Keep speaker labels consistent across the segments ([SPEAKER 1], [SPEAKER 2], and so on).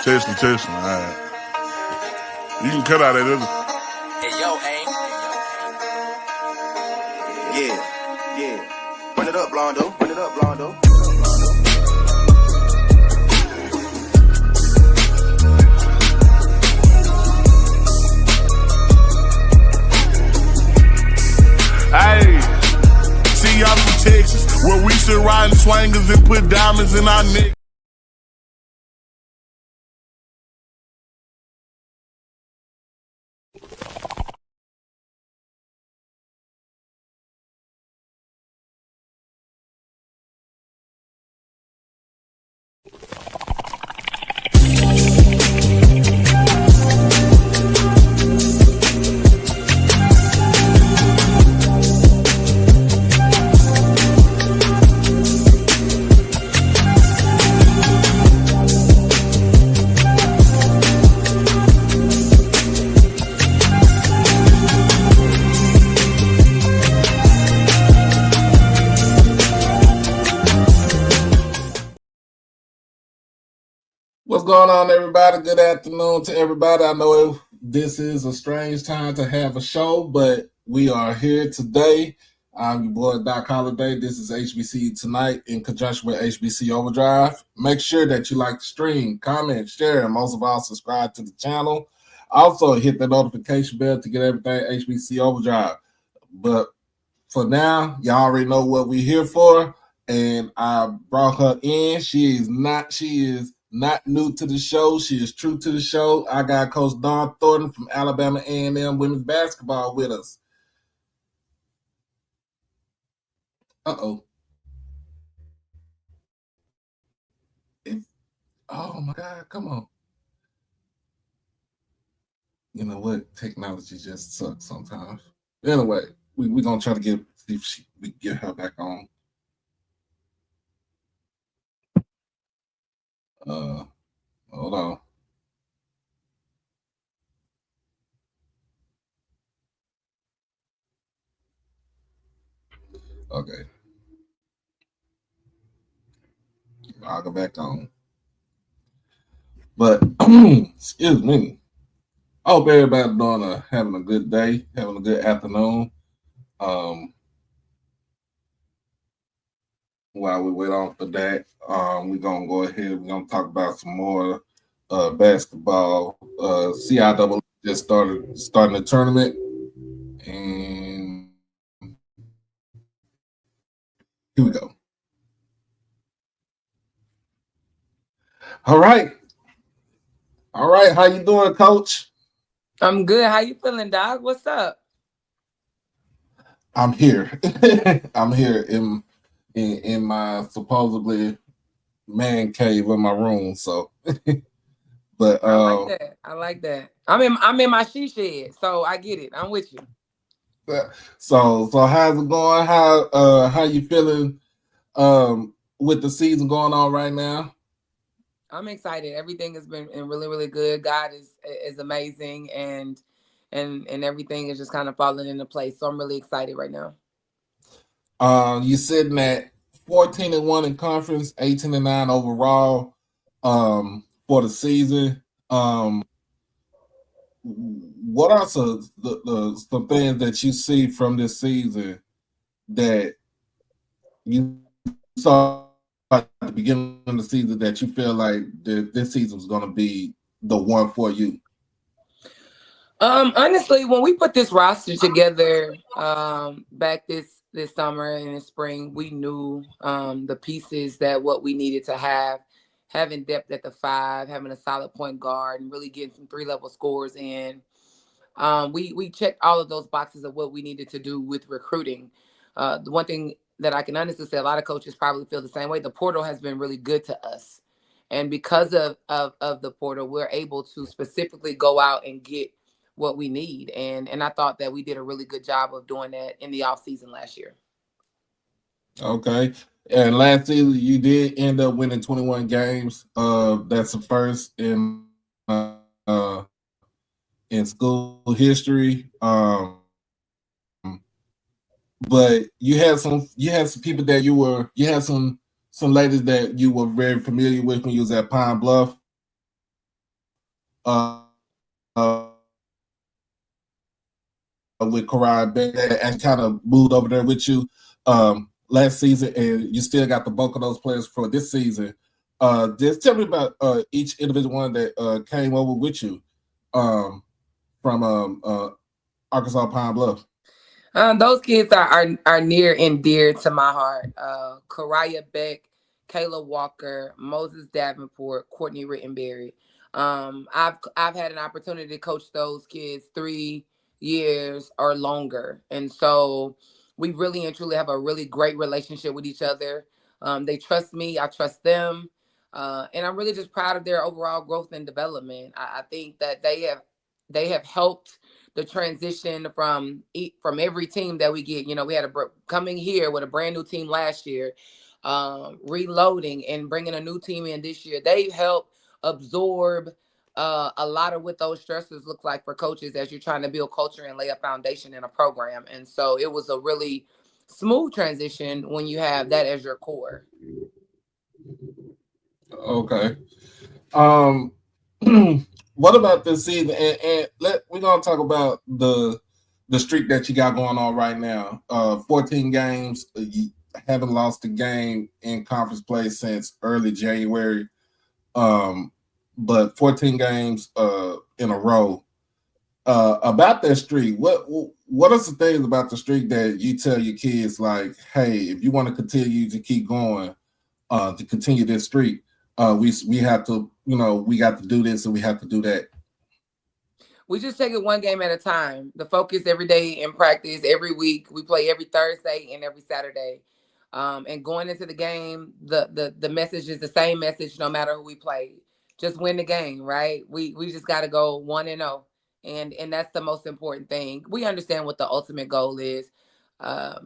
[SPEAKER 1] Testing. All right. You can cut out that other.
[SPEAKER 2] Hey, yo, hey. Yeah. Run it up, Blondo.
[SPEAKER 1] Hey, see y'all from Texas, where we sit riding swangers and put diamonds in our neck.
[SPEAKER 3] What's going on, everybody? Good afternoon to everybody. I know this is a strange time to have a show, but we are here today. I'm your boy, Doc Holliday. This is HBCU Tonight in conjunction with HBC Overdrive. Make sure that you like the stream, comment, share, and most of all, subscribe to the channel. Also, hit the notification bell to get everything HBC Overdrive. But for now, y'all already know what we're here for, and I brought her in. She is not new to the show. She is true to the show. I got Coach Dawn Thornton from Alabama A&M women's basketball with us. Uh-oh. Oh, my God. Come on. You know what? Technology just sucks sometimes. Anyway, we're going to try to see if we can get her back on. Hold on. Okay. I'll go back on. But, excuse me. I hope everybody's having a good day, having a good afternoon. While we wait on for that, we're going to go ahead. We're going to talk about some more basketball. CIAA just starting the tournament. And here we go. All right. How you doing, Coach?
[SPEAKER 4] I'm good. How you feeling, Doc? What's up?
[SPEAKER 3] I'm here. I'm here in my supposedly man cave in my room. So, but
[SPEAKER 4] I like that. I'm in my she shed, so I get it. I'm with you.
[SPEAKER 3] So how's it going? How you feeling with the season going on right now?
[SPEAKER 4] I'm excited. Everything has been really, really good. God is amazing, and everything is just kind of falling into place. So I'm really excited right now.
[SPEAKER 3] You're sitting at 14-1 in conference, 18-9 overall for the season. What are some things that you see from this season that you saw at the beginning of the season that you feel like this season is going to be the one for you?
[SPEAKER 4] Honestly, when we put this roster together back this summer and in spring, we knew the pieces that what we needed to have, having depth at the 5, having a solid point guard, and really getting some 3-level scores in. We checked all of those boxes of what we needed to do with recruiting. The one thing that I can honestly say, a lot of coaches probably feel the same way. The portal has been really good to us. And because of the portal, we're able to specifically go out and get what we need. And I thought that we did a really good job of doing that in the offseason last year.
[SPEAKER 3] Okay. And last season, you did end up winning 21 games. That's the first in school history. But you had some people that you had some ladies that you were very familiar with when you was at Pine Bluff. with Karai Beck and kind of moved over there with you last season, and you still got the bulk of those players for this season. Just tell me about each individual one that came over with you from Arkansas Pine Bluff.
[SPEAKER 4] Those kids are near and dear to my heart. Karaya Beck, Kayla Walker, Moses Davenport, Courtney Rittenberry. I've had an opportunity to coach those kids 3 years or longer, and so we really and truly have a really great relationship with each other. They trust me, I trust them, and I'm really just proud of their overall growth and development. I think that they have helped the transition from every team that we get. You know, we had coming here with a brand new team last year, reloading and bringing a new team in this year. They've helped absorb a lot of what those stressors look like for coaches as you're trying to build culture and lay a foundation in a program. And so it was a really smooth transition when you have that as your core.
[SPEAKER 3] Okay. What about this season? And we're gonna talk about the streak that you got going on right now. 14 games, you haven't lost a game in conference play since early January. But 14 games in a row. About that streak, what are some things about the streak that you tell your kids, like, hey, if you want to continue to keep going, to continue this streak, we have to, we got to do this and we have to do that.
[SPEAKER 4] We just take it one game at a time. The focus every day in practice, every week. We play every Thursday and every Saturday. And going into the game, the message is the same message no matter who we play. Just win the game, right? We just got to go 1-0. And that's the most important thing. We understand what the ultimate goal is.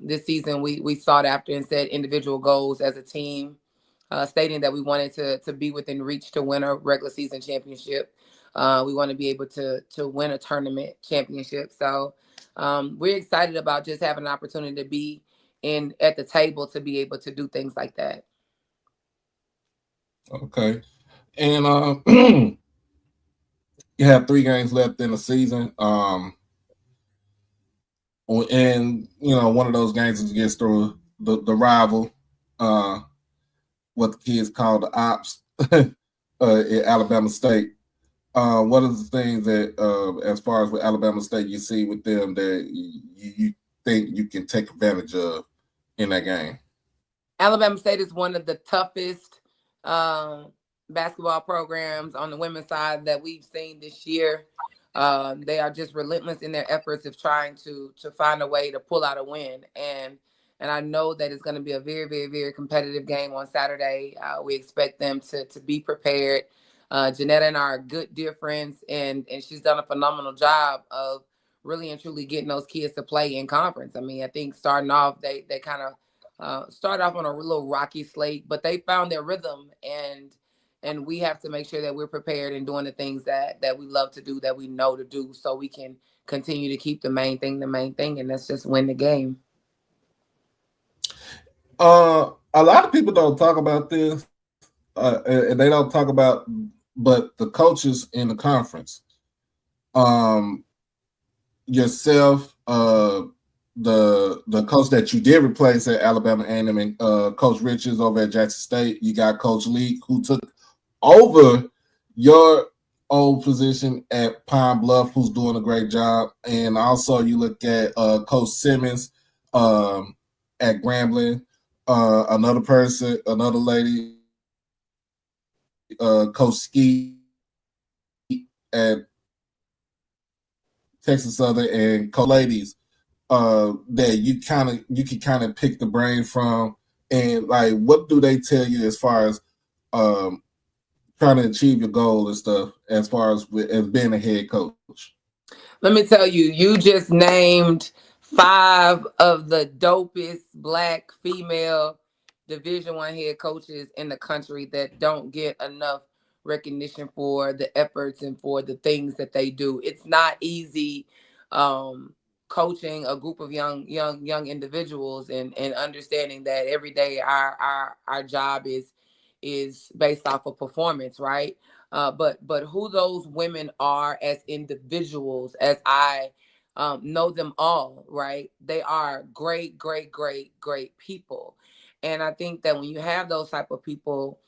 [SPEAKER 4] This season, we sought after and set individual goals as a team, stating that we wanted to be within reach to win a regular season championship. We want to be able to win a tournament championship. So we're excited about just having an opportunity to be at the table to be able to do things like that.
[SPEAKER 3] Okay. And you have 3 games left in the season. And one of those games is against the rival, what the kids call the Ops at Alabama State. What are the things that, as far as with Alabama State, you see with them that you think you can take advantage of in that game?
[SPEAKER 4] Alabama State is one of the toughest basketball programs on the women's side that we've seen this year. They are just relentless in their efforts of trying to find a way to pull out a win. And I know that it's going to be a very, very, very competitive game on Saturday. We expect them to be prepared. Janetta and I are good dear friends, and she's done a phenomenal job of really and truly getting those kids to play in conference. I mean, I think starting off, they kind of started off on a little rocky slate, but they found their rhythm, and we have to make sure that we're prepared and doing the things that we love to do, that we know to do, so we can continue to keep the main thing, and that's just win the game.
[SPEAKER 3] A lot of people don't talk about this, and they don't talk about, but the coaches in the conference, yourself, the coach that you did replace at Alabama A&M, and Coach Richards over at Jackson State. You got Coach Lee, who took over your old position at Pine Bluff, who's doing a great job. And also you look at Coach Simmons at Grambling, another lady, Coach Ski at Texas Southern, and co-ladies that you can kind of pick the brain from. And like, what do they tell you as far as trying to achieve your goal and stuff, as far as being a head coach?
[SPEAKER 4] Let me tell you, you just named 5 of the dopest Black female Division I head coaches in the country that don't get enough recognition for the efforts and for the things that they do. It's not easy coaching a group of young individuals and understanding that every day our job is is based off of performance, right? But who those women are as individuals, as I know them all, right? They are great, great, great, great people. And I think that when you have those type of people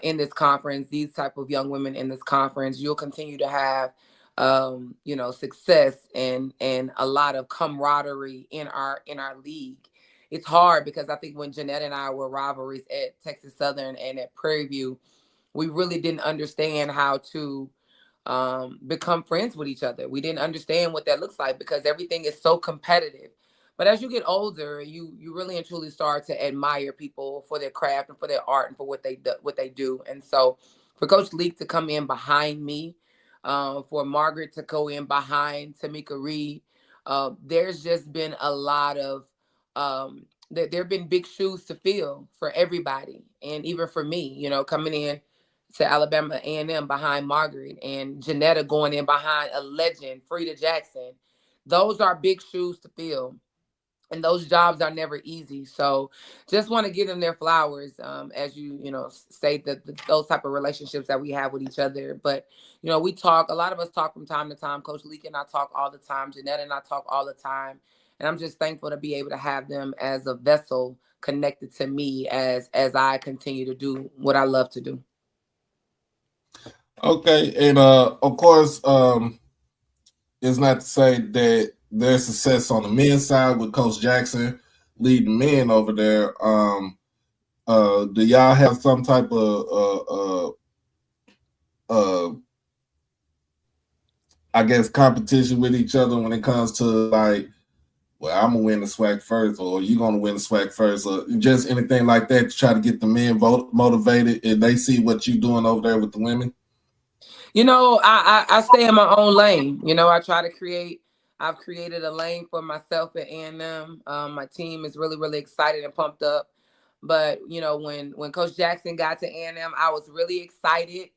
[SPEAKER 4] in this conference, these type of young women in this conference, you'll continue to have success and a lot of camaraderie in our league. It's hard because I think when Jeanette and I were rivalries at Texas Southern and at Prairie View, we really didn't understand how to become friends with each other. We didn't understand what that looks like because everything is so competitive. But as you get older, you really and truly start to admire people for their craft and for their art and for what they do. And so, for Coach Leak to come in behind me, for Margaret to go in behind Tamika Reed, there's just been a lot of there have been big shoes to fill for everybody, and even for me, coming in to Alabama A&M behind Margaret, and Janetta going in behind a legend, Frida Jackson. Those are big shoes to fill, and those jobs are never easy. So just want to give them their flowers, as say that those type of relationships that we have with each other. But we talk, a lot of us talk from time to time. Coach Leak and I talk all the time. Janetta and I talk all the time, and I'm just thankful to be able to have them as a vessel connected to me as I continue to do what I love to do.
[SPEAKER 3] Okay, and of course, it's not to say that there's success on the men's side with Coach Jackson leading men over there. Do y'all have some type of I guess competition with each other when it comes to like, well, I'm gonna win the SWAC first, or you're gonna win the SWAC first, or just anything like that to try to get the men motivated and they see what you're doing over there with the women?
[SPEAKER 4] I stay in my own lane. I've created a lane for myself at A&M. My team is really, really excited and pumped up. But, when Coach Jackson got to A&M, I was really excited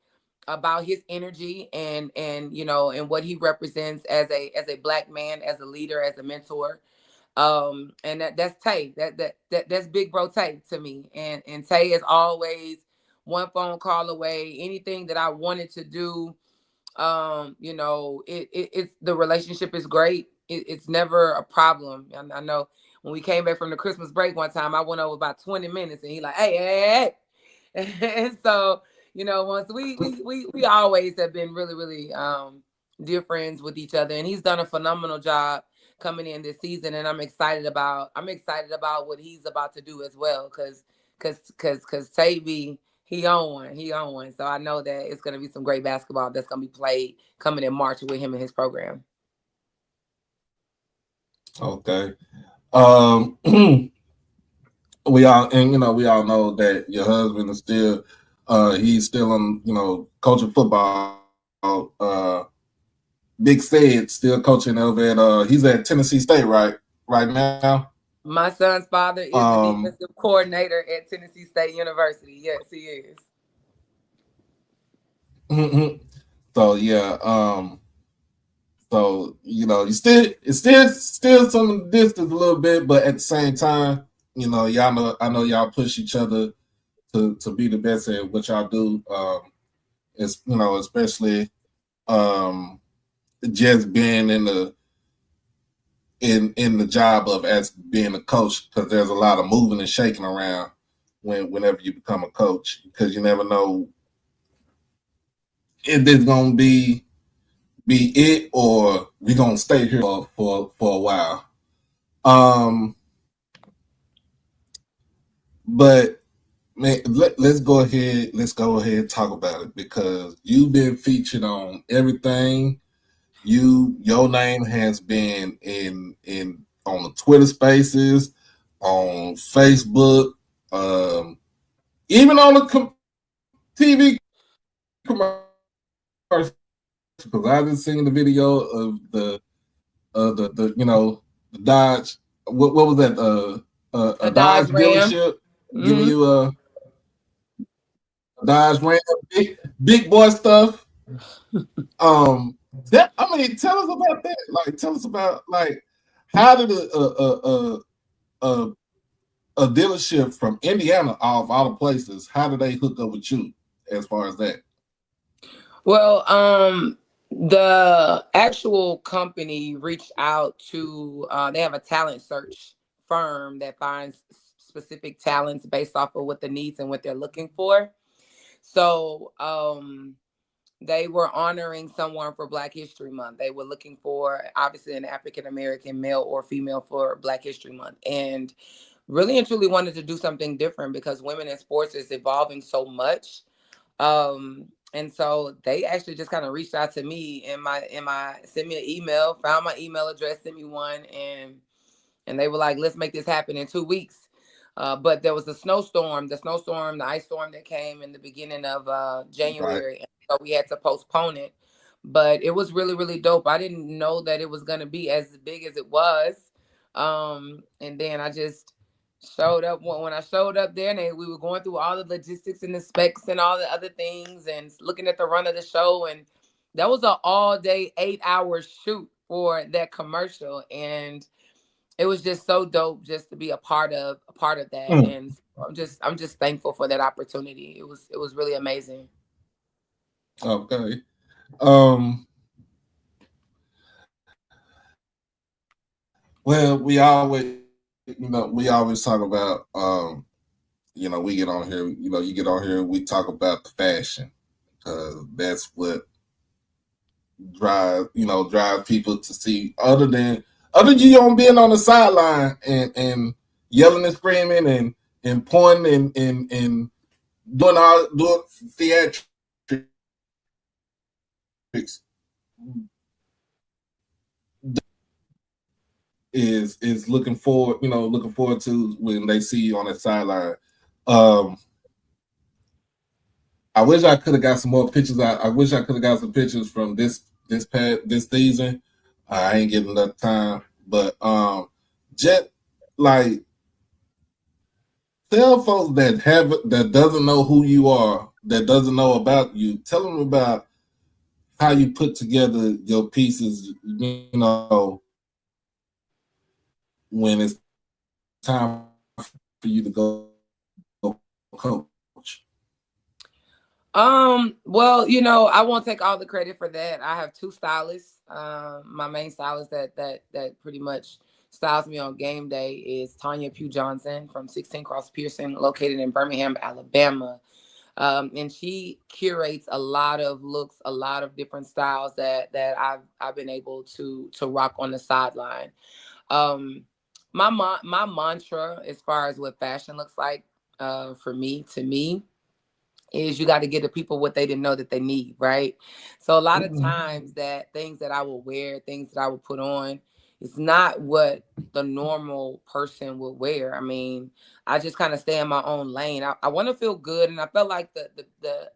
[SPEAKER 4] about his energy and what he represents as a Black man, as a leader, as a mentor. And that's Tay. That's Big Bro Tay to me. And Tay is always one phone call away. Anything that I wanted to do, it's the relationship is great. It's never a problem. I know when we came back from the Christmas break one time, I went over about 20 minutes, and he like, hey. And so, once we always have been really, really dear friends with each other, and he's done a phenomenal job coming in this season, and I'm excited about what he's about to do as well, because Tavy, he on one. So I know that it's going to be some great basketball that's going to be played coming in March with him and his program.
[SPEAKER 3] Okay. We all know that your husband is still he's still on coaching football. Big Said still coaching over at he's at Tennessee State right now.
[SPEAKER 4] My son's father is the defensive coordinator at Tennessee State University. Yes, he is.
[SPEAKER 3] So yeah, so it's still some distance a little bit, but at the same time, I know y'all push each other to be the best at what y'all do. It's especially just being in the job of as being a coach, because there's a lot of moving and shaking around whenever you become a coach, because you never know if it's gonna be it or we're gonna stay here for a while. But man, let's go ahead and talk about it, because you've been featured on everything. Your name has been in on the Twitter Spaces, on Facebook, even on the TV commercials. Because I just seen the video of the Dodge. What was that? A Dodge dealership giving you a Dodge Ram, big boy stuff. Tell us about that. Like, tell us about how did a a dealership from Indiana, of all the places, how do they hook up with you as far as that?
[SPEAKER 4] Well, the actual company reached out to, they have a talent search firm that finds specific talents based off of what the needs and what they're looking for. So, they were honoring someone for Black History Month. They were looking for obviously an African American male or female for Black History Month, and really and truly wanted to do something different because women in sports is evolving so much. And so they actually just kind of reached out to me in my sent me an email, found my email address, sent me one, and they were like, let's make this happen in 2 weeks. But there was the ice storm that came in the beginning of
[SPEAKER 3] Right.
[SPEAKER 4] January. And so we had to postpone it. But it was really, really dope. I didn't know that it was going to be as big as it was. And then I just showed up when I showed up there, and we were going through all the logistics and the specs and all the other things and looking at the run of the show. And that was an all day 8-hour shoot for that commercial. And it was just so dope just to be a part of that. And I'm just thankful for that opportunity. It was really amazing.
[SPEAKER 3] Okay. Um, well, we always talk about, we get on here, you get on here, we talk about the fashion. That's what drive people to see, other than you on being on the sideline and yelling and screaming and pointing and doing theatrics is looking forward to when they see you on the sideline. I wish I could have got some more pictures. I wish I could have got some pictures from this season. I ain't getting enough time, but just like tell folks that doesn't know who you are, that doesn't know about you. Tell them about how you put together your pieces. When it's time for you to go coach.
[SPEAKER 4] Well, I won't take all the credit for that. I have two stylists. My main stylist that pretty much styles me on game day is Tanya Pugh Johnson from 16 Cross Pearson, located in Birmingham, Alabama. And she curates a lot of looks, a lot of different styles that I've been able to rock on the sideline. My mantra as far as what fashion looks like, to me, is you got to give the people what they didn't know that they need, right? So a lot of times that things that I will wear, things that I will put on, it's not what the normal person would wear. I mean, I just kind of stay in my own lane. I want to feel good, and I felt like the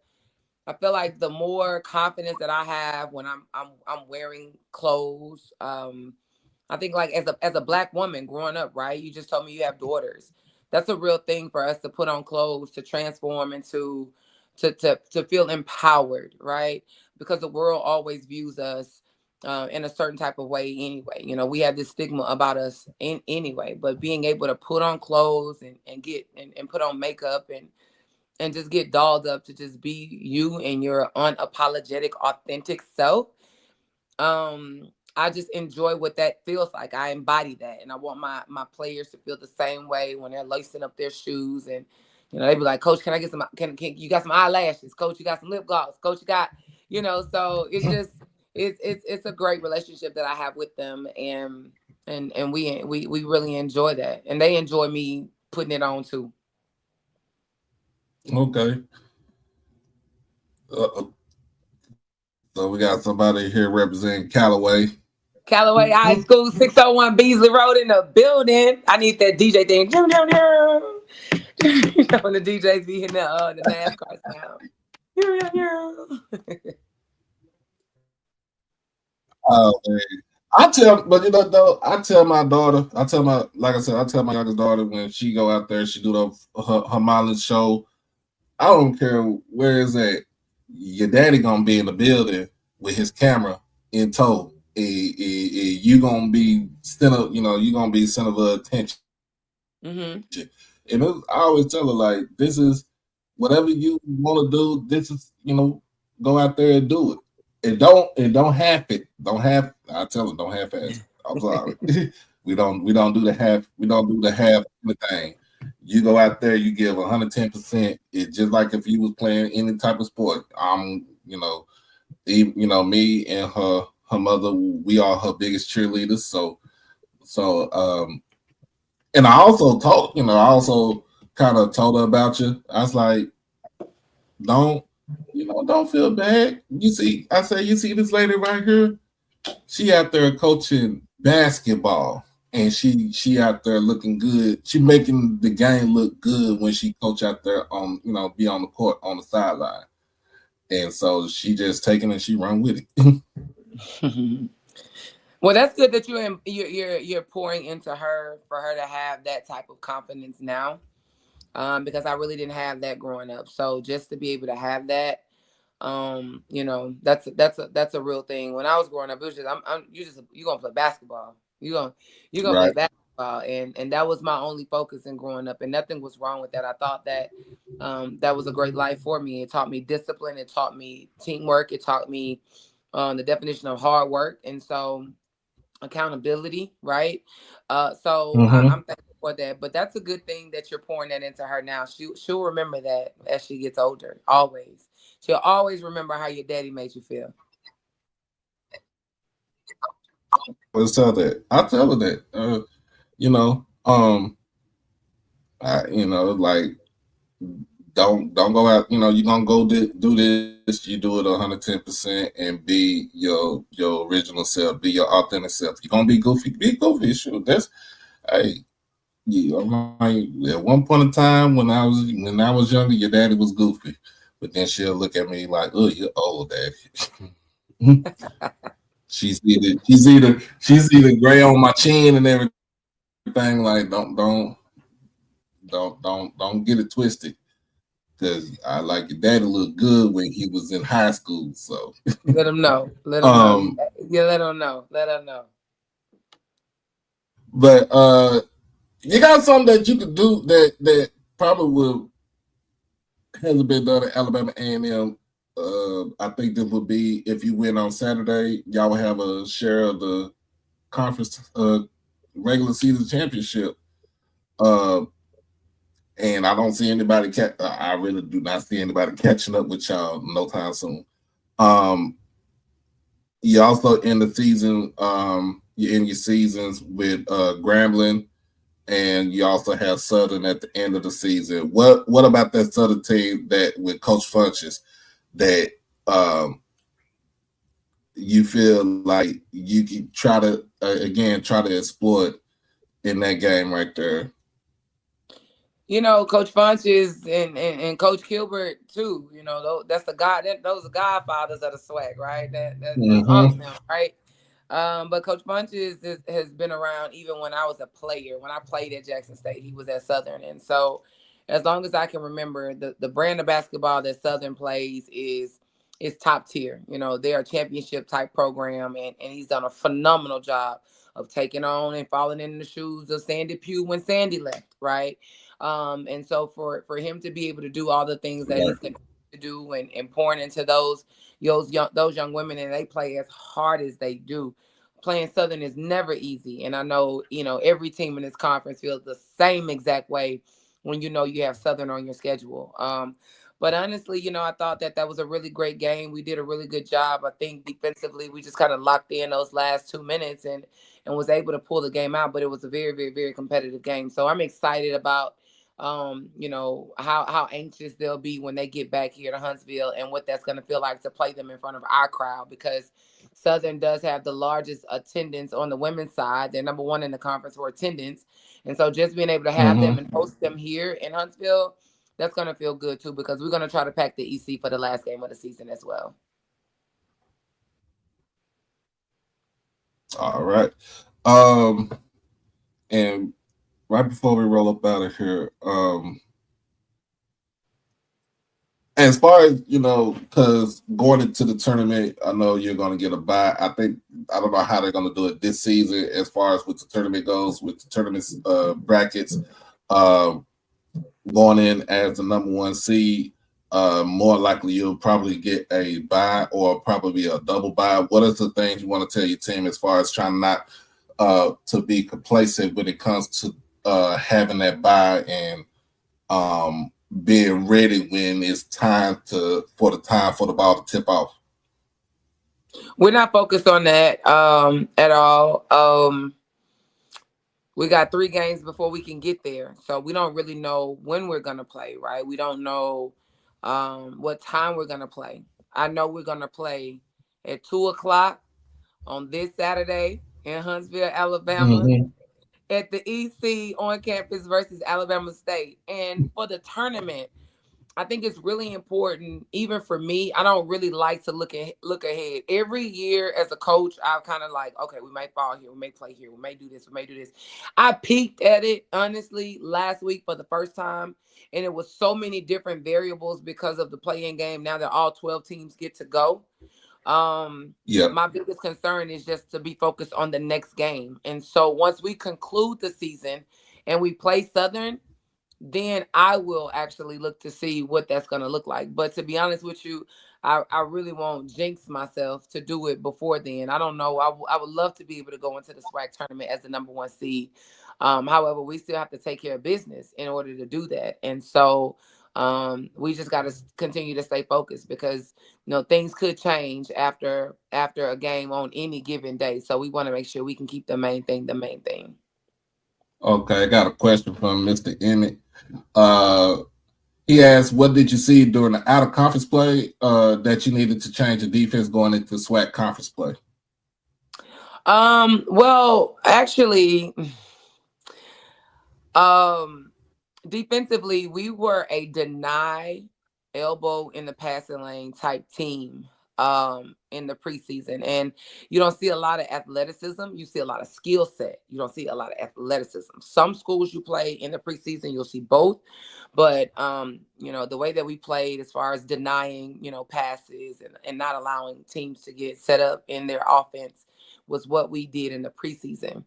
[SPEAKER 4] more confidence that I have when I'm wearing clothes. I think like as a Black woman growing up, right? You just told me you have daughters. That's a real thing for us to put on clothes to transform into to feel empowered, right? Because the world always views us in a certain type of way anyway. We have this stigma about us anyway, but being able to put on clothes and put on makeup and just get dolled up to just be you and your unapologetic, authentic self. I just enjoy what that feels like. I embody that, and I want my players to feel the same way when they're lacing up their shoes. And they be like, Coach, can I get some? Can you got some eyelashes? Coach, you got some lip gloss? Coach, you got, So it's just it's a great relationship that I have with them, and we really enjoy that, and they enjoy me putting it on too.
[SPEAKER 3] Okay. So we got somebody here representing Callaway.
[SPEAKER 4] Callaway High School, 601 Beasley Road in the building. I need that DJ thing. When the DJs be hitting the NASCAR sound.
[SPEAKER 3] Oh man. I tell my daughter, I tell my youngest daughter when she go out there, she do her mileage show. I don't care where it's at. Your daddy gonna be in the building with his camera in tow. You gonna be center of attention.
[SPEAKER 4] Mm-hmm.
[SPEAKER 3] And I always tell her, like, this is whatever you want to do. This is, go out there and do it. And don't half it. Don't half. I tell her, don't half ass. I'm sorry. we don't do the half. We don't do the half thing. You go out there, you give 110%. It's just like if you was playing any type of sport. Me and her mother, we are her biggest cheerleaders. And I also kind of told her about you. I was like, don't feel bad. You see this lady right here? She out there coaching basketball, and she out there looking good. She making the game look good when she coach out there on, be on the court on the sideline. And so she just taking it, she run with it.
[SPEAKER 4] Well, that's good that you're pouring into her for her to have that type of confidence now, because I really didn't have that growing up. So just to be able to have that, that's a real thing. When I was growing up, it was just you're gonna play basketball. You're gonna
[SPEAKER 3] Right.
[SPEAKER 4] play basketball, and that was my only focus in growing up, and nothing was wrong with that. I thought that that was a great life for me. It taught me discipline. It taught me teamwork. It taught me the definition of hard work, and so accountability, right? I'm thankful for that. But that's a good thing that you're pouring that into her now. She'll remember that as she gets older. Always, she'll always remember how your daddy made you feel.
[SPEAKER 3] Let's tell that. I tell her that. Like, don't go out. You're gonna go do this. You do it 110% and be your original self. Be your authentic self. You're gonna be goofy. Be goofy. Sure. That's hey. Yeah, at one point in time when I was younger, your daddy was goofy, but then she'll look at me like, "Oh, you're old, daddy." she's either gray on my chin and everything. Like, don't get it twisted, because I like your daddy looked good when he was in high school. So
[SPEAKER 4] let him know. Let him know. Yeah, let him know. Let him know.
[SPEAKER 3] But you got something that you could do that probably will hasn't been done at Alabama A&M. I think this would be, if you win on Saturday, y'all will have a share of the conference regular season championship. And I don't see anybody. I really do not see anybody catching up with y'all no time soon. You also end the season. You end your seasons with Grambling. And you also have Southern at the end of the season. What about that Southern team that with Coach Funches that you feel like you can try to exploit in that game right there?
[SPEAKER 4] Coach Funches and Coach Gilbert too. That's those are godfathers of the swag, right? That's awesome, right? But Coach Funches has been around even when I was a player. When I played at Jackson State, he was at Southern. And so as long as I can remember, the brand of basketball that Southern plays is top tier. They're a championship type program, and he's done a phenomenal job of taking on and falling in the shoes of Sandy Pugh when Sandy left, right? And so for him to be able to do all the things that he's going to do and pouring into those young women, and they play as hard as they do. Playing Southern is never easy, and I know every team in this conference feels the same exact way when you have Southern on your schedule. But honestly, I thought that was a really great game. We did a really good job. I think defensively, we just kind of locked in those last 2 minutes and was able to pull the game out. But it was a very, very, very competitive game. So I'm excited about how anxious they'll be when they get back here to Huntsville and what that's going to feel like to play them in front of our crowd, because Southern does have the largest attendance on the women's side. They're number one in the conference for attendance. And so just being able to have them and host them here in Huntsville, that's going to feel good too, because we're going to try to pack the EC for the last game of the season as well.
[SPEAKER 3] All right. And right before we roll up out of here, as far as, because going into the tournament, I know you're going to get a bye. I don't know how they're going to do it this season as far as with the tournament goes, with the tournament brackets. going in as the number one seed, more likely you'll probably get a bye or probably a double bye. What are the things you want to tell your team as far as trying not to be complacent when it comes to having that bye and being ready when it's time for the ball to tip off?
[SPEAKER 4] We're not focused on that at all. We got 3 games before we can get there. So we don't really know when we're going to play, right? We don't know what time we're going to play. I know we're going to play at 2:00 on this Saturday in Huntsville, Alabama, at the EC on campus versus Alabama State. And for the tournament, I think it's really important, even for me. I don't really like to look ahead. Every year as a coach, I'm kind of like, okay, we may fall here, we may play here, we may do this, we may do this. I peeked at it, honestly, last week for the first time, and it was so many different variables because of the play-in game. Now that all 12 teams get to go. My biggest concern is just to be focused on the next game. And so once we conclude the season and we play Southern, then I will actually look to see what that's going to look like. But to be honest with you, I really won't jinx myself to do it before then. I don't know. I would love to be able to go into the SWAC tournament as the number one seed. However, we still have to take care of business in order to do that. And so we just got to continue to stay focused because, things could change after a game on any given day. So we want to make sure we can keep the main thing.
[SPEAKER 3] Okay, I got a question from Mr. Emmett. He asked, what did you see during the out-of-conference play that you needed to change the defense going into SWAC conference play?
[SPEAKER 4] Well, actually, defensively, we were a deny elbow in the passing lane type team in the preseason. And you don't see a lot of athleticism. You see a lot of skill set. You don't see a lot of athleticism. Some schools you play in the preseason, you'll see both. But, the way that we played as far as denying, passes and not allowing teams to get set up in their offense was what we did in the preseason.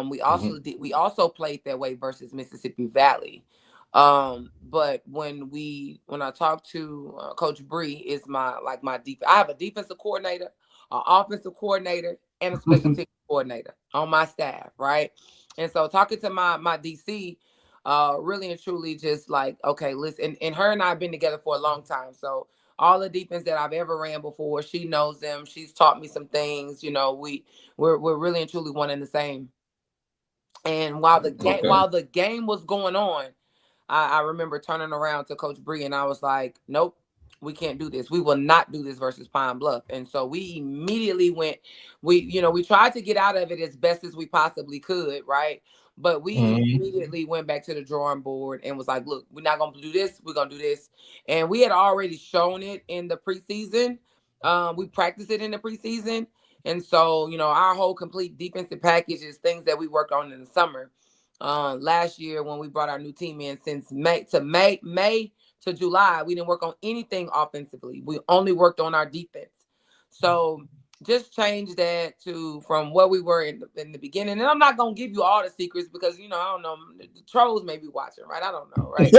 [SPEAKER 4] We also played that way versus Mississippi Valley. But when I talk to Coach Bree, is my defense. I have a defensive coordinator, an offensive coordinator, and a special team coordinator on my staff, right? And so talking to my DC, really and truly just like, okay, listen, and her and I have been together for a long time. So all the defense that I've ever ran before, she knows them. She's taught me some things. We're really and truly one and the same. And while the game was going on, I remember turning around to Coach Bree and I was like, nope, we can't do this. We will not do this versus Pine Bluff. And so we immediately we tried to get out of it as best as we possibly could, right? But we immediately went back to the drawing board and was like, look, we're not going to do this. We're going to do this. And we had already shown it in the preseason. We practiced it in the preseason. And so, our whole complete defensive package is things that we worked on in the summer. Last year when we brought our new team in, since May to July, we didn't work on anything offensively. We only worked on our defense. So just change that from what we were in the beginning. And I'm not going to give you all the secrets because, I don't know, the trolls may be watching, right? I don't know, right?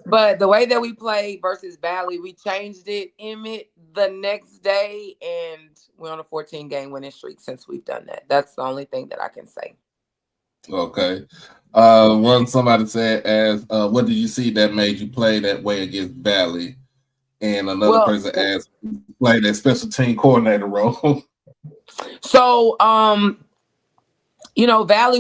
[SPEAKER 4] but the way that we played versus Valley, we changed it, Emmett, the next day. And we're on a 14-game winning streak since we've done that. That's the only thing that I can say.
[SPEAKER 3] Okay. Somebody said, what did you see that made you play that way against Valley? And another person asked, play that special team coordinator role.
[SPEAKER 4] So, Valley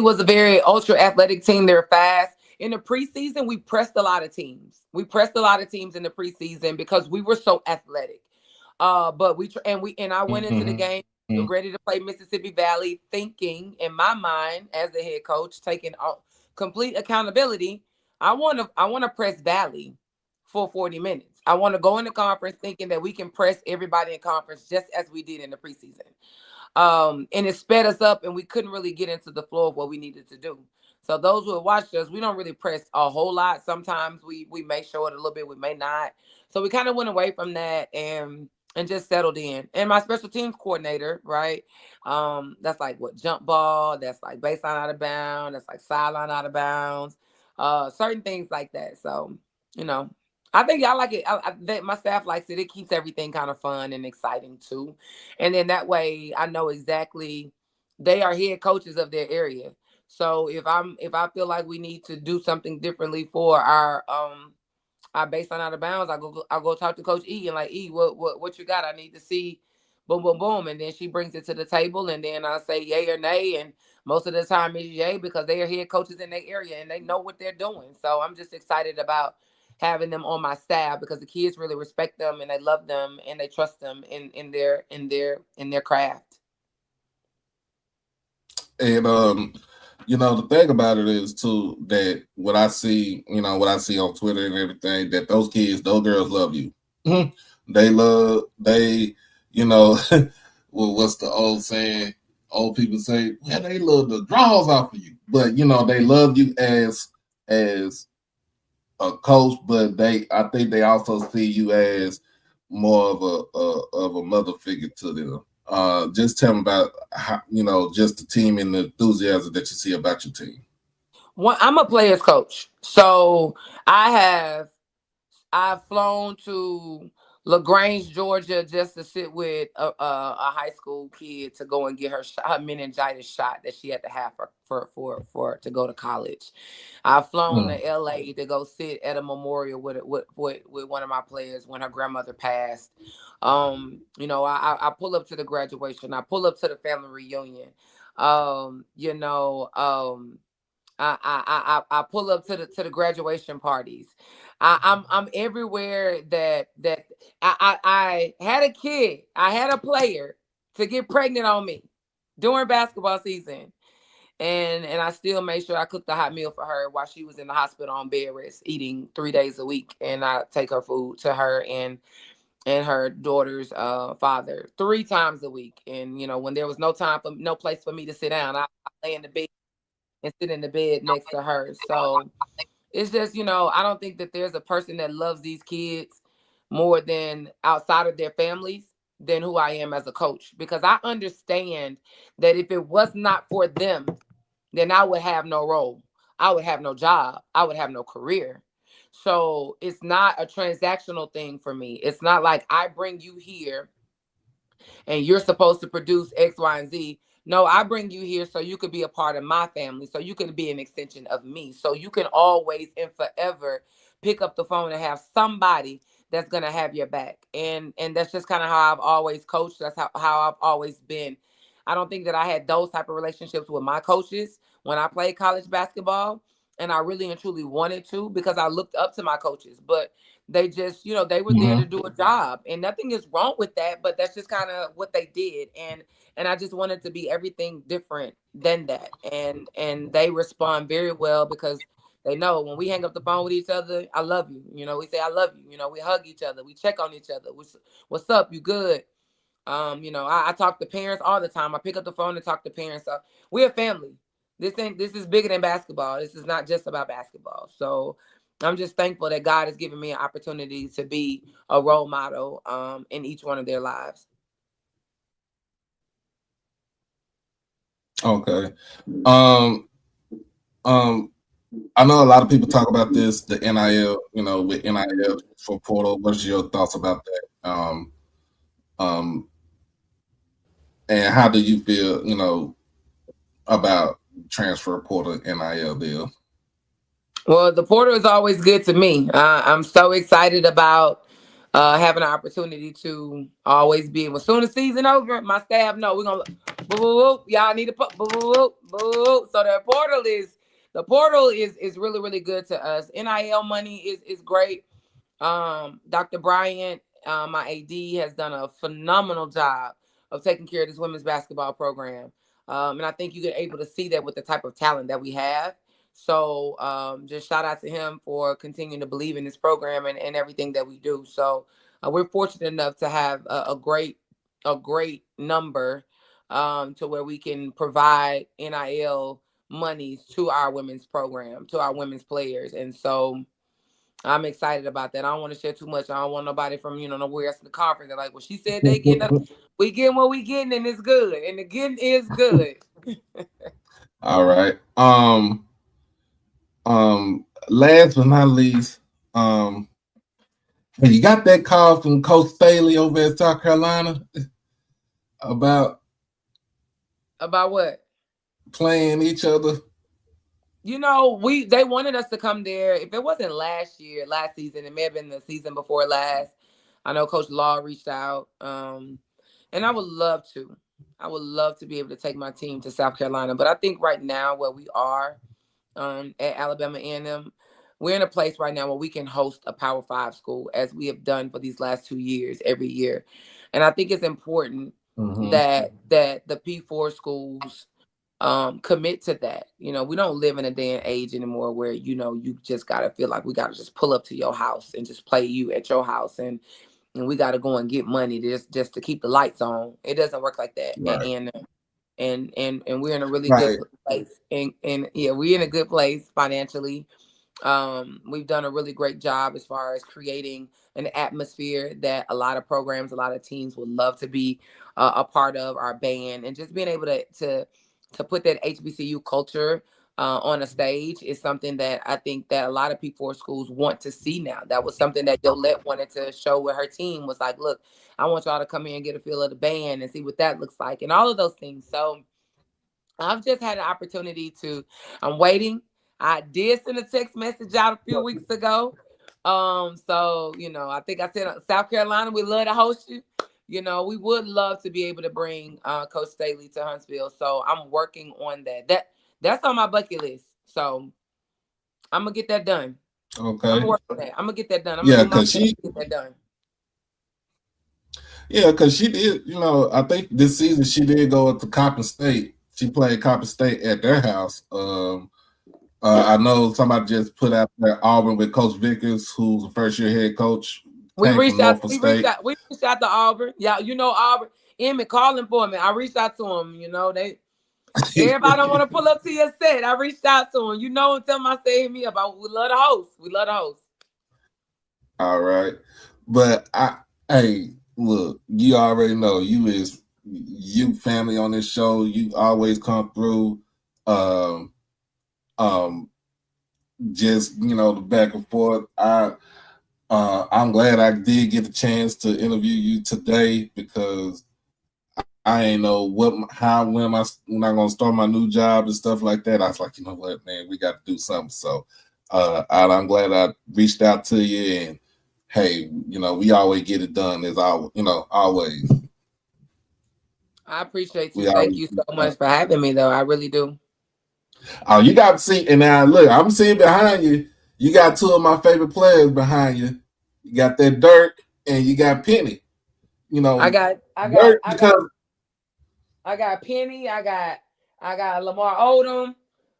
[SPEAKER 4] was a very ultra athletic team. They're fast. In the preseason, we pressed a lot of teams. We pressed a lot of teams in the preseason because we were so athletic. But I went into the game ready to play Mississippi Valley, thinking in my mind as the head coach, taking complete accountability. I want to press Valley for 40 minutes. I want to go in the conference thinking that we can press everybody in conference just as we did in the preseason. And it sped us up and we couldn't really get into the flow of what we needed to do. So those who have watched us, we don't really press a whole lot. Sometimes we may show it a little bit, we may not. So we kind of went away from that and and just settled in. And my special teams coordinator, right? That's like what jump ball, that's like baseline out of bounds, that's like sideline out of bounds, certain things like that. So, you know, I think I like it. That my staff likes it. It keeps everything kind of fun and exciting too. And then that way I know exactly they are head coaches of their area. So if I feel like we need to do something differently for our baseline out of bounds, I go talk to Coach E and like, E, what you got? I need to see boom, boom, boom. And then she brings it to the table and then I say yay or nay. And most of the time it's yay because they are head coaches in their area and they know what they're doing. So I'm just excited about having them on my staff because the kids really respect them and they love them and they trust them in their craft.
[SPEAKER 3] And the thing about it is too that what I see on Twitter and everything, that those kids, those girls love you. They well, what's the old saying? Old people say, well, they love the draws off of you. But they love you as a coach, but I think they also see you as more of a mother figure to them. Just tell them about how, just the team and the enthusiasm that you see about your team.
[SPEAKER 4] Well, I'm a player's coach, so I've flown to LaGrange, Georgia, just to sit with a high school kid to go and get her meningitis shot that she had to have for to go to college. I've flown to LA to go sit at a memorial with one of my players when her grandmother passed. I pull up to the graduation. I pull up to the family reunion. Um, you know, um, I pull up to the graduation parties. I'm everywhere that I had a kid. I had a player to get pregnant on me during basketball season. And I still made sure I cooked a hot meal for her while she was in the hospital on bed rest, eating 3 days a week. And I take her food to her and her daughter's father 3 times a week. And when there was no place for me to sit down, I lay in the bed and sit in the bed next to her. So it's just, I don't think that there's a person that loves these kids more than outside of their families than who I am as a coach. Because I understand that if it was not for them, then I would have no role. I would have no job. I would have no career. So it's not a transactional thing for me. It's not like I bring you here and you're supposed to produce X, Y, and Z. No, I bring you here so you could be a part of my family, so you can be an extension of me, so you can always and forever pick up the phone and have somebody that's gonna have your back. And that's just kind of how I've always coached. That's how I've always been. I don't think that I had those type of relationships with my coaches when I played college basketball. And I really and truly wanted to because I looked up to my coaches. But they just, they were there to do a job, and nothing is wrong with that. But that's just kind of what they did, and I just wanted to be everything different than that. And they respond very well because they know when we hang up the phone with each other, I love you. We say I love you. We hug each other, we check on each other. What's up? You good? I talk to parents all the time. I pick up the phone and talk to parents. So we're a family. This is bigger than basketball. This is not just about basketball. So I'm just thankful that God has given me an opportunity to be a role model in each one of their lives.
[SPEAKER 3] Okay. I know a lot of people talk about this, the NIL, with NIL for portal. What's your thoughts about that? And how do you feel, about transfer portal NIL deal?
[SPEAKER 4] Well, the portal is always good to me. I'm so excited about having an opportunity to always be. As soon as season over, my staff know we're gonna boo, boo, boo, y'all need to put boo, boo, boo, boo. So the portal is really really good to us. NIL money is great. Dr. Bryant, my AD, has done a phenomenal job of taking care of this women's basketball program. And I think you get able to see that with the type of talent that we have. So just shout out to him for continuing to believe in this program and everything that we do. So we're fortunate enough to have a great number to where we can provide NIL monies to our women's program, to our women's players. And so I'm excited about that. I don't want to share too much. I don't want nobody from, nowhere else in the conference. They're like, well, she said they getting up. We getting what we getting, and it's good. And the getting is good.
[SPEAKER 3] All right. Last but not least, you got that call from Coach Staley over at South Carolina about
[SPEAKER 4] what?
[SPEAKER 3] Playing each other.
[SPEAKER 4] They wanted us to come there. If it wasn't last season, it may have been the season before last. I know Coach Law reached out. And I would love to. I would love to be able to take my team to South Carolina. But I think right now where we are at Alabama A&M, we're in a place right now where we can host a Power 5 school, as we have done for these last 2 years, every year. And I think it's important that the P4 schools commit to that. We don't live in a day and age anymore where, you just got to feel like we got to just pull up to your house and just play you at your house. And we got to go and get money just to keep the lights on. It doesn't work like that. Right. And we're in a really good place. And yeah, we're in a good place financially. We've done a really great job as far as creating an atmosphere that a lot of programs, a lot of teams would love to be a part of. Our band, and just being able to put that HBCU culture on a stage is something that I think that a lot of P4 schools want to see now. That was something that Yolette wanted to show with her team, was like, look, I want y'all to come in and get a feel of the band and see what that looks like and all of those things. So I've just had an opportunity I'm waiting. I did send a text message out a few weeks ago. So, I think I said South Carolina, we'd love to host you. We would love to be able to bring Coach Staley to Huntsville. So I'm working on that. That's on my bucket list. So I'm gonna get that done.
[SPEAKER 3] Okay.
[SPEAKER 4] I'm working on that. I'm gonna get that done.
[SPEAKER 3] Because she
[SPEAKER 4] get that done.
[SPEAKER 3] Yeah, because she did. I think this season she did go up to Coppin State. She played Coppin State at their house. I know somebody just put out there Auburn with Coach Vickers, who's a first-year head coach.
[SPEAKER 4] We reached out to Auburn. Yeah, Auburn. Emmett calling for me. I reached out to him. Everybody don't want to pull up to your set. I reached out to him. And tell them I say hit me about. We love to host. We love to host.
[SPEAKER 3] All right, but hey, look, you already know you family on this show. You always come through. Just the back and forth. I'm glad I did get a chance to interview you today, because I ain't know when I'm gonna start my new job and stuff like that. I was like, you know what, man, we got to do something. So I'm glad I reached out to you, and hey, we always get it done as always.
[SPEAKER 4] I appreciate you. Thank you so much for having me, though. I really do.
[SPEAKER 3] Oh, you got to see, and now look, I'm seeing behind you. You got two of my favorite players behind you. You got that Dirk, and you got Penny.
[SPEAKER 4] I got Penny. I got Lamar Odom.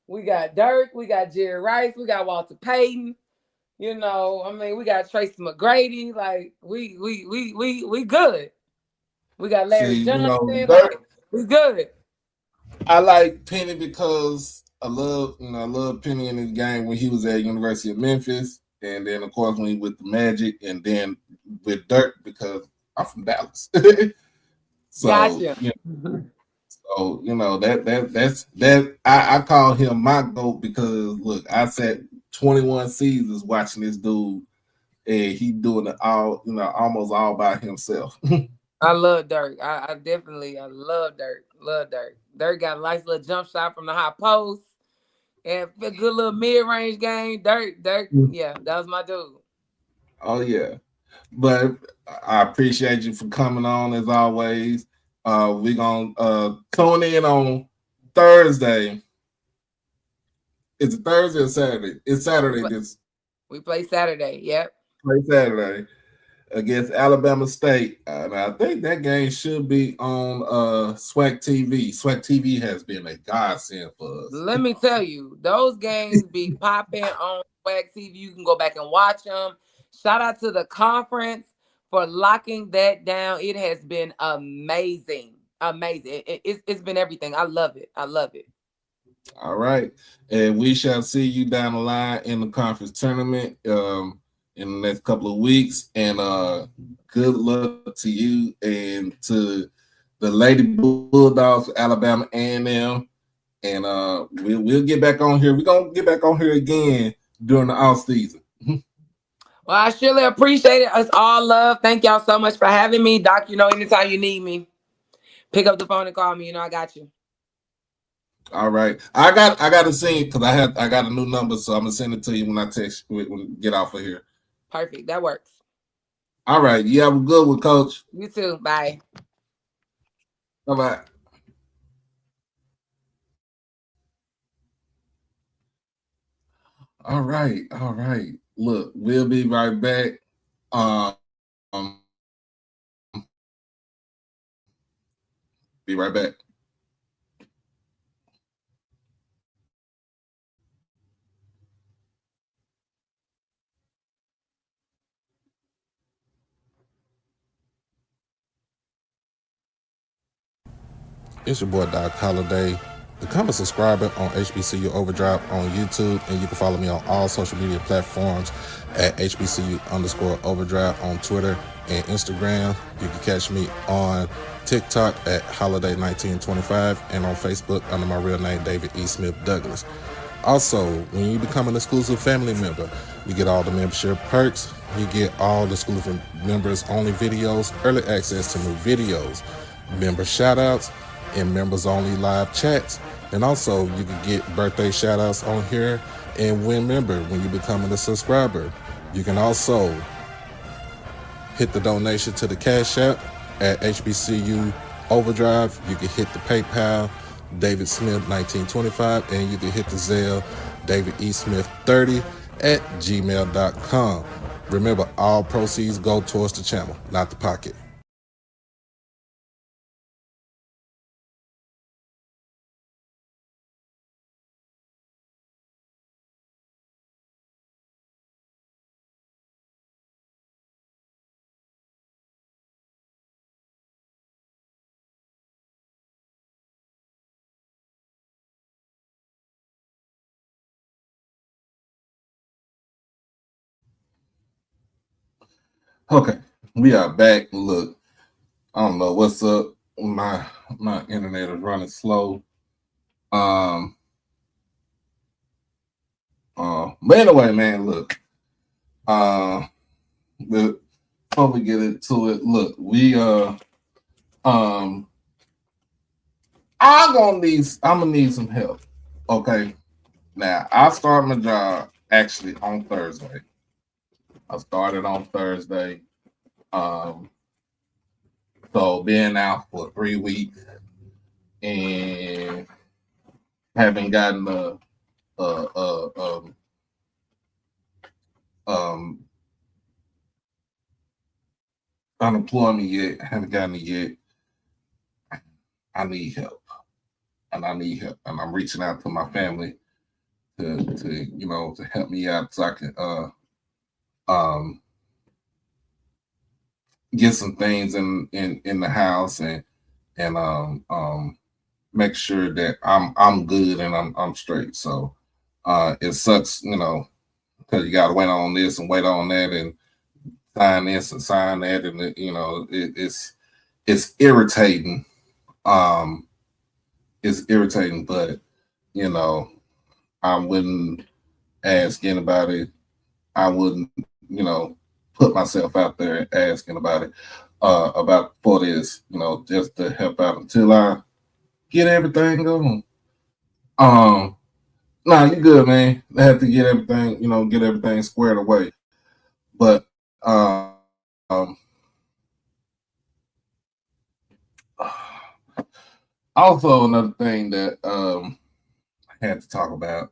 [SPEAKER 4] We got Dirk. We got Jerry Rice. We got Walter Payton. We got Tracy McGrady. Like we good. We got Larry Johnson. We good.
[SPEAKER 3] I like Penny because I love Penny in his game when he was at University of Memphis, and then of course when he with the Magic, and then with Dirk because I'm from Dallas. So,
[SPEAKER 4] gotcha.
[SPEAKER 3] So that I call him my GOAT, because look, I sat 21 seasons watching this dude, and he doing it all, almost all by himself.
[SPEAKER 4] I love Dirk. I love Dirk. Love Dirk. Dirk got a nice little jump shot from the high post and a good little mid-range game. Dirk, yeah, that was my dude.
[SPEAKER 3] Oh yeah. But I appreciate you for coming on as always. We're gonna tune in on Thursday. Is it Thursday or Saturday? It's Saturday.
[SPEAKER 4] We play Saturday. Yep.
[SPEAKER 3] Play Saturday against Alabama State. And I think that game should be on SWAC TV. SWAC TV has been a godsend for us.
[SPEAKER 4] Let me tell you, those games be popping on SWAC TV. You can go back and watch them. Shout out to the conference for locking that down. It has been amazing. Amazing. It's been everything. I love it. I love it.
[SPEAKER 3] All right. And we shall see you down the line in the conference tournament. in the next couple of weeks. And good luck to you and to the Lady Bulldogs, Alabama A&M. And we'll get back on here. We're gonna get back on here again during the off season.
[SPEAKER 4] Well, I surely appreciate it. It's all love. Thank y'all so much for having me. Doc, anytime you need me, pick up the phone and call me. I got you.
[SPEAKER 3] All right. I got to send because I got a new number, so I'm gonna send it to you when I text when we get off of here.
[SPEAKER 4] Perfect. That works.
[SPEAKER 3] All right. You have a good one, Coach.
[SPEAKER 4] You too. Bye.
[SPEAKER 3] Bye-bye. All right. Look, we'll be right back. Be right back.
[SPEAKER 5] It's your boy Doc Holiday. Become a subscriber on HBCU Overdrive on YouTube, and you can follow me on all social media platforms at HBCU_Overdrive on Twitter and Instagram. You can catch me on TikTok at Holiday1925 and on Facebook under my real name, David E. Smith Douglas. Also, when you become an exclusive family member, you get all the membership perks. You get all the exclusive members only videos, early access to new videos, member shout-outs, and members only live chats. And also you can get birthday shout outs on here and win member when you become a subscriber. You can also hit the donation to the Cash App at HBCU Overdrive. You can hit the PayPal David Smith 1925, and you can hit the Zelle David E. Smith 30 at gmail.com. Remember, all proceeds go towards the channel, not the pocket.
[SPEAKER 3] Okay, we are back. Look, I don't know what's up. My internet is running slow. But anyway, man, look. Before we get into it, look, I'm gonna need some help. Okay. Now I start my job actually on Thursday. I started on Thursday. So being out for 3 weeks and haven't gotten the unemployment yet, haven't gotten it yet. I need help. And I'm reaching out to my family to help me out so I can get some things in the house and make sure that I'm good and I'm straight. So it sucks, because you gotta wait on this and wait on that and sign this and sign that, and it's irritating. It's irritating, but I wouldn't ask anybody. I wouldn't, put myself out there and asking about it, for this, just to help out until I get everything going. Nah, you good, man. I have to get everything squared away. But also another thing that I had to talk about.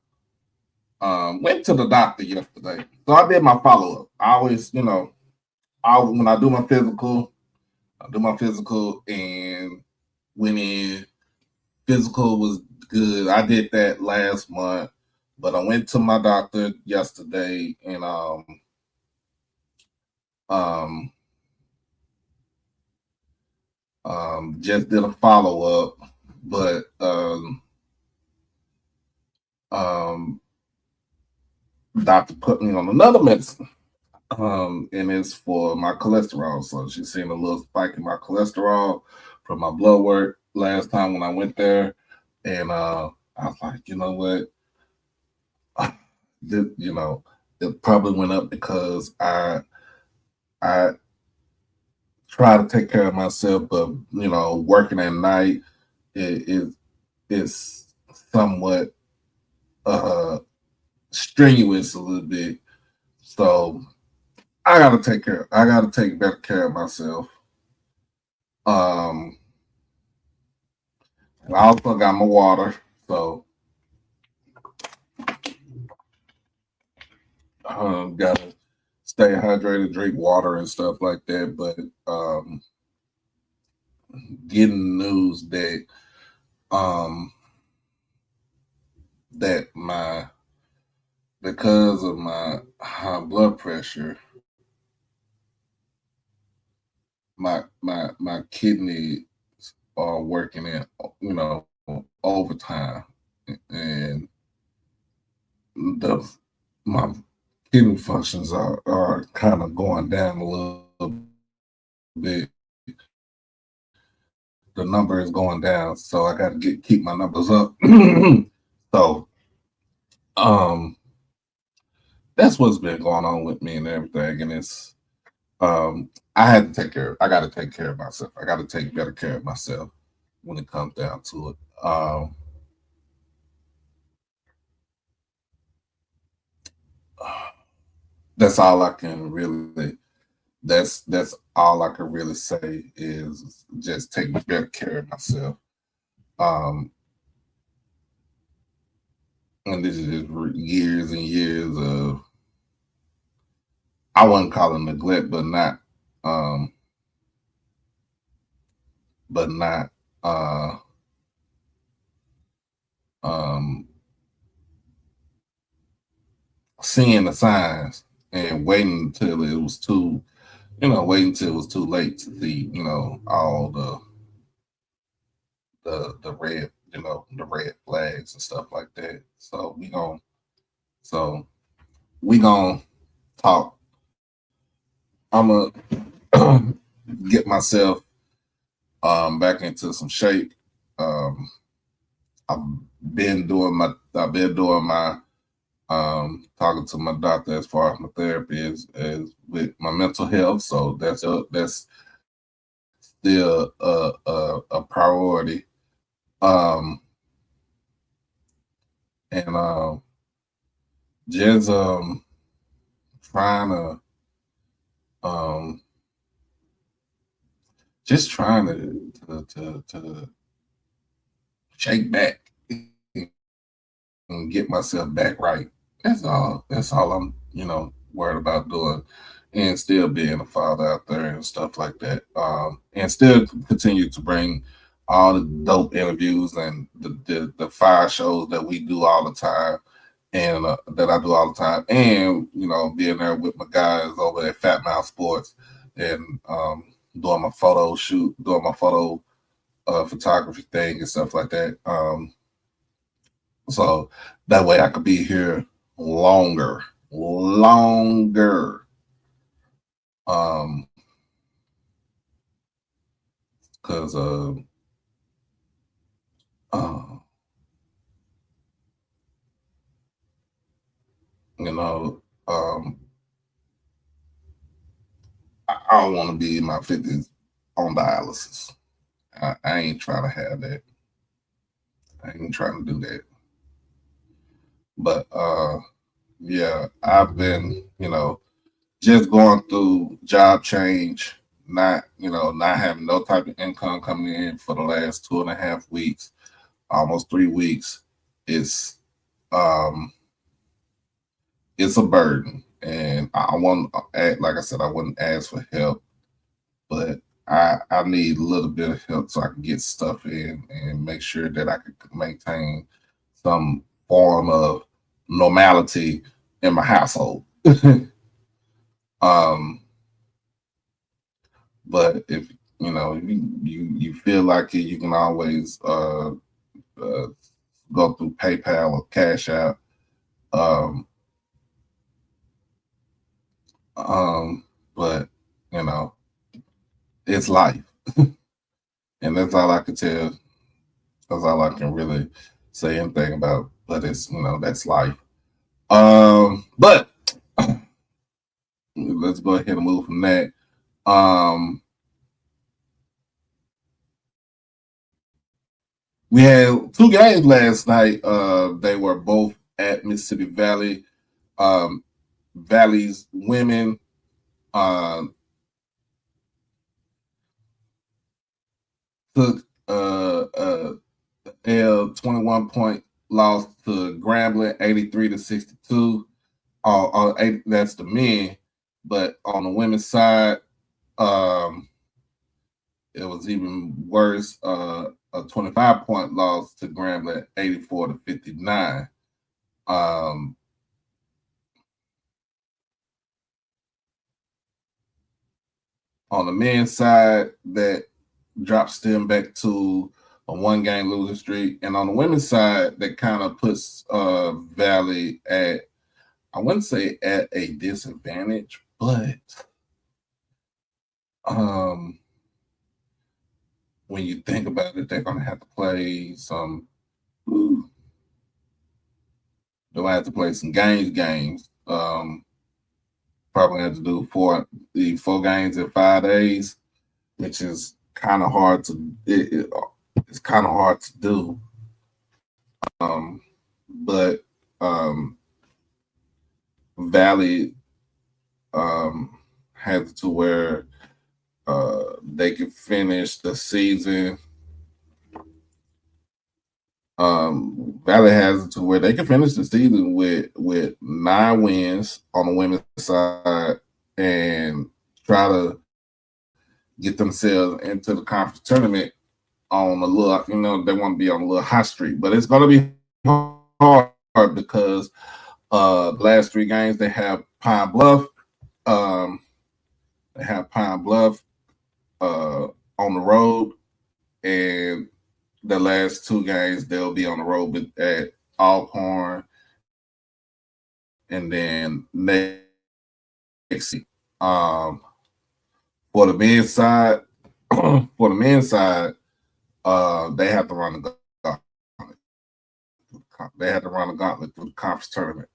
[SPEAKER 3] Went to the doctor yesterday. So I did my follow-up. I always, when I do my physical, and went in. Physical was good. I did that last month, but I went to my doctor yesterday and just did a follow-up, but doctor put me on another medicine. And it's for my cholesterol. So she's seen a little spike in my cholesterol from my blood work last time when I went there. And I was like, you know what? It probably went up because I try to take care of myself, but working at night is somewhat strenuous a little bit. So I gotta take better care of myself. I also got my water, so gotta stay hydrated, drink water and stuff like that. But getting news that because of my high blood pressure, my kidneys are working in overtime, and my kidney functions are kind of going down a little bit. The number is going down, so I got to keep my numbers up. So that's what's been going on with me and everything, and it's I got to take care of myself. I got to take better care of myself when it comes down to it. That's all I can really. That's all I can really say is just take better care of myself. And this is just years and years of, I wouldn't call it neglect, but not seeing the signs and waiting until it was too late to see, all the red, the red flags and stuff like that. So we gonna talk. I'm gonna get myself back into some shape. I've been doing my talking to my doctor as far as my therapy is with my mental health. So that's still a priority. And just trying to shake back and get myself back right. That's all I'm worried about doing, and still being a father out there and stuff like that. And still continue to bring all the dope interviews and the fire shows that we do all the time, and that I do all the time, and being there with my guys over at Fat Mouth Sports and doing my photo shoot, doing my photo photography thing and stuff like that. So that way I could be here longer. Because I don't want to be in my 50s on dialysis. I ain't trying to have that. I ain't trying to do that. But yeah, I've been, just going through job change, not having no type of income coming in for the last 2.5 weeks, almost 3 weeks. It's a burden, and like I said, I wouldn't ask for help, but I need a little bit of help so I can get stuff in and make sure that I can maintain some form of normality in my household. But if you feel like it, you can always go through PayPal or Cash App. But you know, it's life, and that's all I can tell. That's all I can really say anything about. But it's that's life. But let's go ahead and move from that. We had 2 games last night. They were both at Mississippi Valley. Valley's women took L 21-point loss to Grambling, 83-62. That's the men, but on the women's side, it was even worse. A 25-point loss to Grambling, 84-59. On the men's side, that drops them back to a 1-game losing streak, and on the women's side, that kind of puts Valley at, I wouldn't say at a disadvantage, but when you think about it, they're going to have to play some. They'll have to play some games. Probably have to do 4 games in 5 days, which is kind of hard to. It's kind of hard to do. But Valley has to where they can finish the season. Valley has it to where they can finish the season with 9 wins on the women's side and try to get themselves into the conference tournament on a little, they want to be on a little hot streak, but it's going to be hard because the last 3 games they have Pine Bluff. They have Pine Bluff on the road, and the last 2 games they'll be on the road at Alcorn, and then next. For the men's side, they have to run the gauntlet. They have to run the gauntlet through the conference tournament.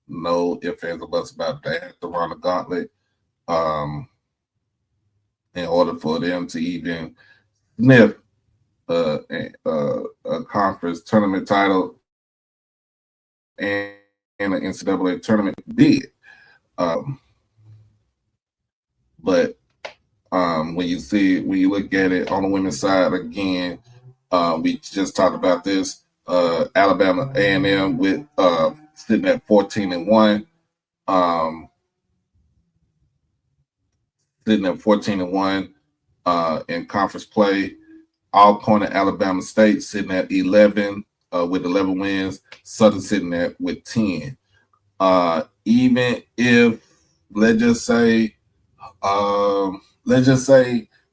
[SPEAKER 3] No ifs, ands, or buts about it. They have to run the gauntlet in order for them to even sniff a conference tournament title and an NCAA tournament bid. But when you look at it on the women's side again, we just talked about this. Alabama A&M with sitting at 14-1, sitting at 14-1 in conference play. Alcorn and Alabama State sitting at 11 with 11 wins. Southern sitting at with 10. Even if let's just say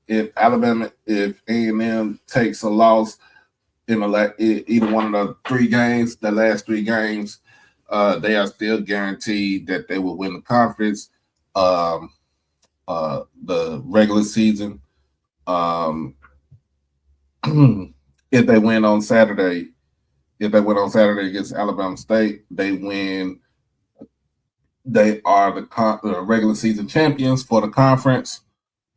[SPEAKER 3] if A&M takes a loss in either one of the 3 games, the last 3 games, they are still guaranteed that they will win the conference, the regular season. If they win on Saturday against Alabama State, they win. They are the regular season champions for the conference,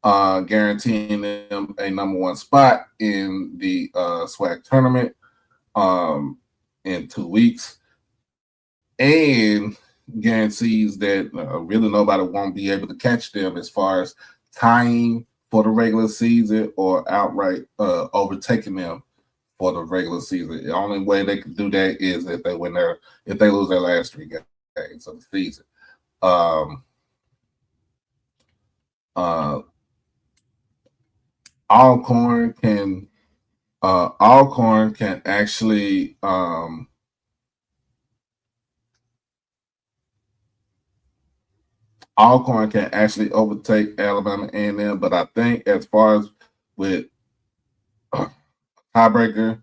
[SPEAKER 3] guaranteeing them a number 1 spot in the SWAC tournament in 2 weeks, and guarantees that really nobody won't be able to catch them as far as tying for the regular season or outright overtaking them for the regular season. The only way they can do that is if they lose their last 3 games of the season. Alcorn can actually overtake Alabama A&M, but I think as far as with tiebreaker,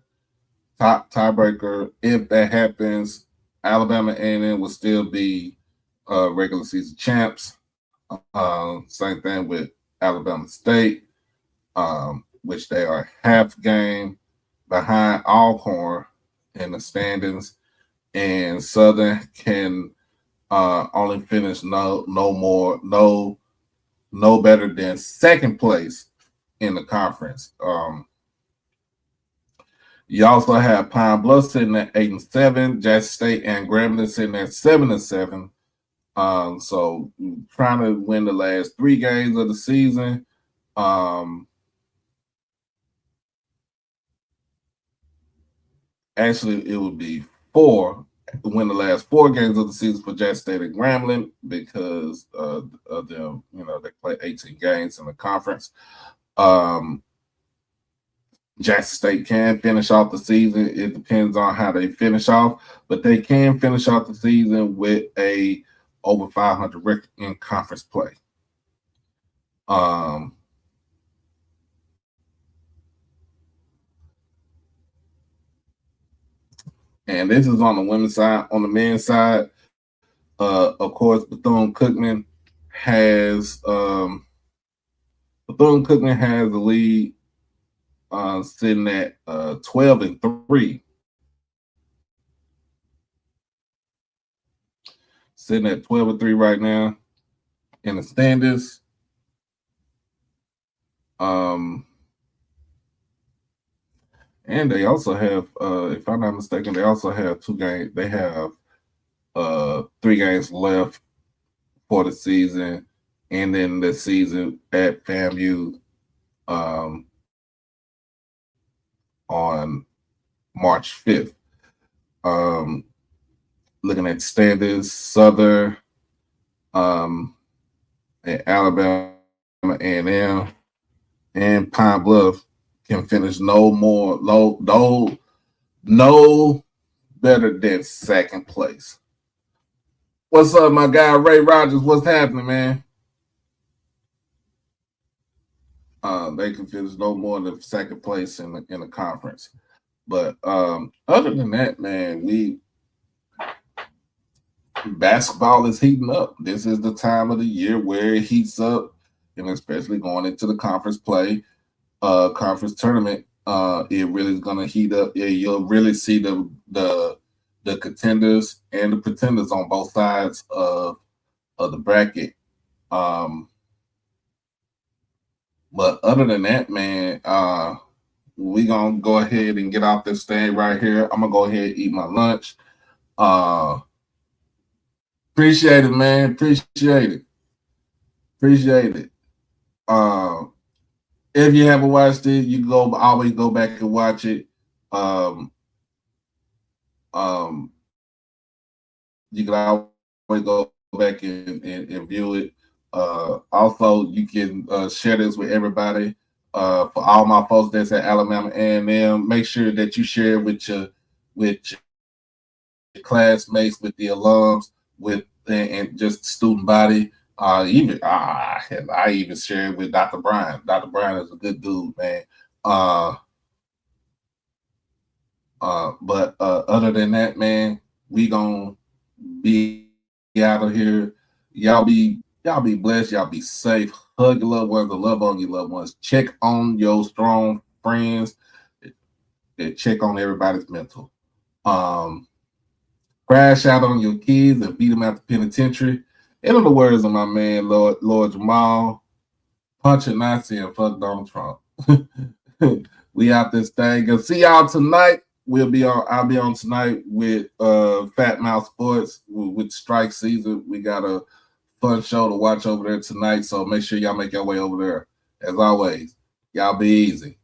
[SPEAKER 3] if that happens, Alabama A&M will still be regular season champs. Same thing with Alabama State, which they are half game behind Alcorn in the standings, and Southern can only finish no better than second place in the conference. You also have Pine Bluff sitting at 8-7, Jackson State and Grambling sitting at 7-7. So trying to win the last 3 games of the season. Actually, it would be 4. Win the last 4 games of the season for Jackson State and Grambling because of them, they play 18 games in the conference. Jackson State can finish off the season. It depends on how they finish off, but they can finish off the season with a over 500 record in conference play. And this is on the women's side. On the men's side, of course, Bethune-Cookman has the lead sitting at 12-3. Sitting at 12-3 right now in the standings. And they also have, if I'm not mistaken, they also have 2 games. They have 3 games left for the season, and then the season at FAMU on March 5th. Looking at standings, Southern and Alabama A&M and Pine Bluff can finish no better than second place. What's up, my guy Ray Rogers? What's happening, man? They can finish no more than second place in the conference. But other than that, man, basketball is heating up. This is the time of the year where it heats up, and especially going into the conference play, conference tournament. It really is going to heat up. Yeah, you'll really see the contenders and the pretenders on both sides of the bracket. But other than that, man, we're going to go ahead and get off this thing right here. I'm going to go ahead and eat my lunch. Appreciate it, man. Appreciate it. If you haven't watched it, you can always go back and watch it. You can always go back and view it. Also, you can share this with everybody. For all my folks that's at Alabama A&M, make sure that you share with your classmates, with the alums, and just the student body. I even share it with Dr. Brian. Dr. Brian is a good dude, man. But other than that, man, we gonna be out of here. Y'all be blessed. Y'all be safe. Hug your loved ones and love on your loved ones. Check on your strong friends. Check on everybody's mental. Crash out on your kids and beat them out the penitentiary. And in the words of my man, Lord Jamal, punch a Nazi and fuck Donald Trump. We out this thing. Gonna see y'all tonight. I'll be on tonight with Fat Mouth Sports with strike season. We got a fun show to watch over there tonight. So make sure y'all make your way over there. As always, y'all be easy.